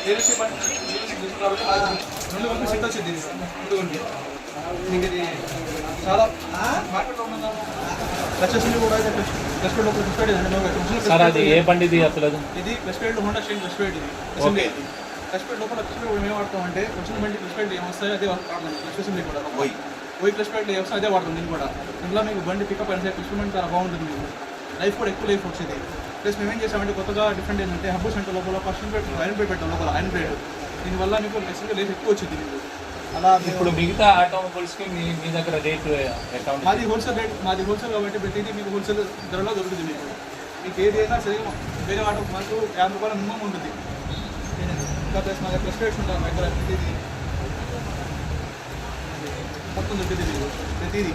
Dealership కాబట్టి రెండు వందలు సెట్ వచ్చింది ముందుకుంటే మీకు ఇది చాలా మార్కెట్లో ఉన్నదా లక్షలు కూడా ప్లస్ పేడ్ ఒక సార్ అది ఏ బండి ఇది అసలు ఇది ప్లస్ పేడ్ హోండా స్టైల్ ప్లస్ పేడ్ ఇది అసెంబ్లీ ప్లస్ పేడ్ లోపల ప్లస్ పేడ్ మేము వాడతామంటే వచ్చిన బండి ప్లస్ పేడ్ ఏమొస్తాయో అదే వాడతాం ప్లస్ అసెంబ్లీ కూడా పోయి ప్లస్ పేడ్ ఏమొస్తాయో అదే వాడతాం నేను కూడా ఇందులో మీకు బండి పికప్ అయిన ఇన్స్ట్రుమెంట్ చాలా బాగుంటుంది మీకు లైఫ్ కూడా ఎక్కువ లైఫ్ వచ్చేది ప్లస్ మేము ఏం చేసామంటే కొత్తగా డిఫరెంట్ ఏంటంటే హబ్బు సెంటర్ లోపల ఫస్ట్ ఐరన్ ప్లేట్ పెట్టాం లోపల ఐరన్ ప్లేట్ దీనివల్ల మీకు ఎక్స్ట్రా లైఫ్ ఎక్కువ వచ్చింది మీకు అలా ఇప్పుడు మిగతా ఆటోమొబైల్స్కి మీ దగ్గర రేట్ మాది హోల్సేల్ రేట్ మాది హోల్సేల్ కాబట్టి ప్రతిదీ మీకు హోల్సేల్ ధరలో దొరుకుతుంది మీకు ఏది అయినా సరే వేరే ఆటో మాకు 50 రూపాయల మినిమం ఉంటుంది ఇంకా ప్లస్ మా దగ్గర ప్లస్ రేట్స్ ఉంటాయి మా దగ్గర ప్రతిదీ మొత్తం దొరికింది మీకు ప్రతిదీ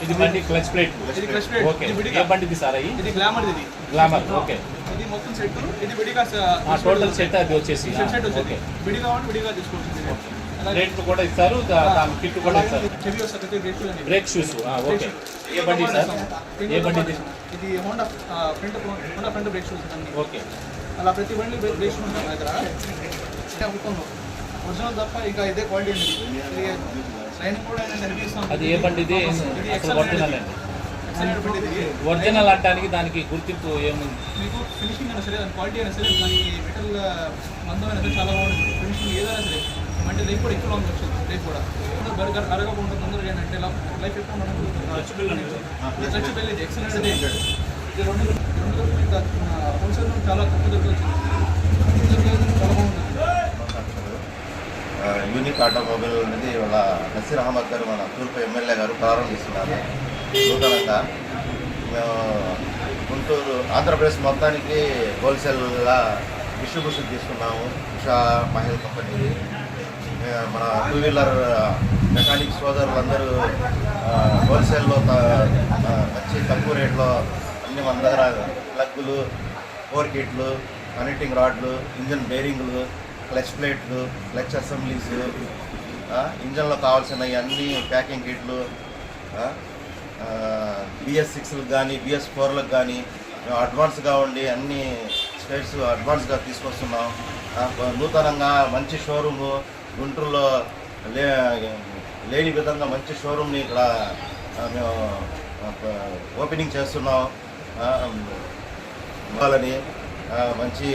ఇది బండి క్లచ్ ప్లేట్ ఇది క్లచ్ ప్లేట్ ఏ బండిది సార్ ఇది గ్లామర్ ఇది గ్లామర్ ఓకే ఇది మొత్తం సెట్ ఇది విడిగా టోటల్ సెట్ అది వచ్చేసి సెట్ వచ్చేది విడిగా ఉంటే విడిగా తీసుకోవచ్చు రేట్ కూడా ఇస్తారు దాని కిట్ కూడా ఇస్తారు చెవి వస్తుంది బ్రేక్ షూస్ ఓకే ఏ బండి సార్ ఏ బండి ఇది హోండా ఫ్రంట్ బ్రేక్ షూస్ అండి ఓకే అలా ప్రతి బండి బ్రేక్ షూస్ ఉంటాయి మా దగ్గర ఒరిజినల్ తప్ప ఇంకా ఇదే క్వాలిటీ అండి లైనింగ్ కూడా కనిపిస్తాం అది ఏ బండి ఇది ఒరిజినల్ అండి ఒరిజినల్ అంటానికి దానికి గుర్తింపు ఏముంది మీకు ఫినిషింగ్ అయినా సరే దాని క్వాలిటీ అయినా సరే దానికి మెటల్ మందం అయినా సరే చాలా బాగుంటుంది ఫినిషింగ్ ఏదైనా సరే అంటే లైఫ్ కూడా ఎక్కువ లాంగ్ వచ్చింది లైఫ్ కూడా బర్గర్ అరగకుండా తొందరగా ఏంటంటే లైఫ్ ఎక్కువ లక్ష బిల్ ఇది ఎక్సలెంట్ ఇది రెండు హోల్సేల్ చాలా తక్కువ దొరకవచ్చు చాలా బాగుంటుంది. యూనిక్ ఆటోమొబైల్ అనేది వాళ్ళ నసీర్ అహ్మద్ గారు మన తూర్పు ఎమ్మెల్యే గారు ప్రారంభిస్తున్నారు నూతనంగా. మేము గుంటూరు ఆంధ్రప్రదేశ్ మొత్తానికి హోల్సేల్గా డిస్ట్రిబ్యూషన్ తీసుకున్నాము. ఉషా మహిళ కంపెనీ మన టూ వీలర్ మెకానిక్ సోదరులందరూ హోల్సేల్లో మంచి తక్కువ రేట్లో అన్ని మన దగ్గర ప్లగ్గులు, ఫోర్ కిట్లు, కనెక్టింగ్ రాడ్లు, ఇంజన్ బేరింగ్లు, క్లచ్ ప్లేట్లు, క్లచ్ అసెంబ్లీస్, ఇంజన్లో కావాల్సిన అన్ని ప్యాకింగ్ కిట్లు, BS6లకు కానీ BS4లకు కానీ మేము అడ్వాన్స్గా ఉండి అన్ని స్టేట్స్ అడ్వాన్స్గా తీసుకొస్తున్నాం. నూతనంగా మంచి షోరూము గుంటూరులో లేని విధంగా మంచి షోరూమ్ని ఇక్కడ మేము ఓపెనింగ్ చేస్తున్నాం. వాళ్ళని మంచి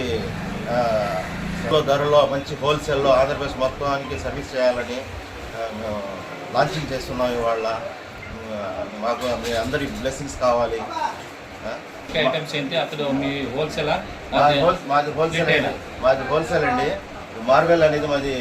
ధరలో మంచి హోల్సేల్లో ఆంధ్రప్రదేశ్ మొత్తానికి సర్వీస్ చేయాలని మేము లాంచింగ్ చేస్తున్నాం. ఇవాళ మాకు మీ అందరి బ్లెస్సింగ్స్ కావాలి. ఐటమ్స్ ఏంటి అతడు మీ హోల్సేలా? మాది హోల్సేల్ అండి. మార్వెల్ అనేది మాది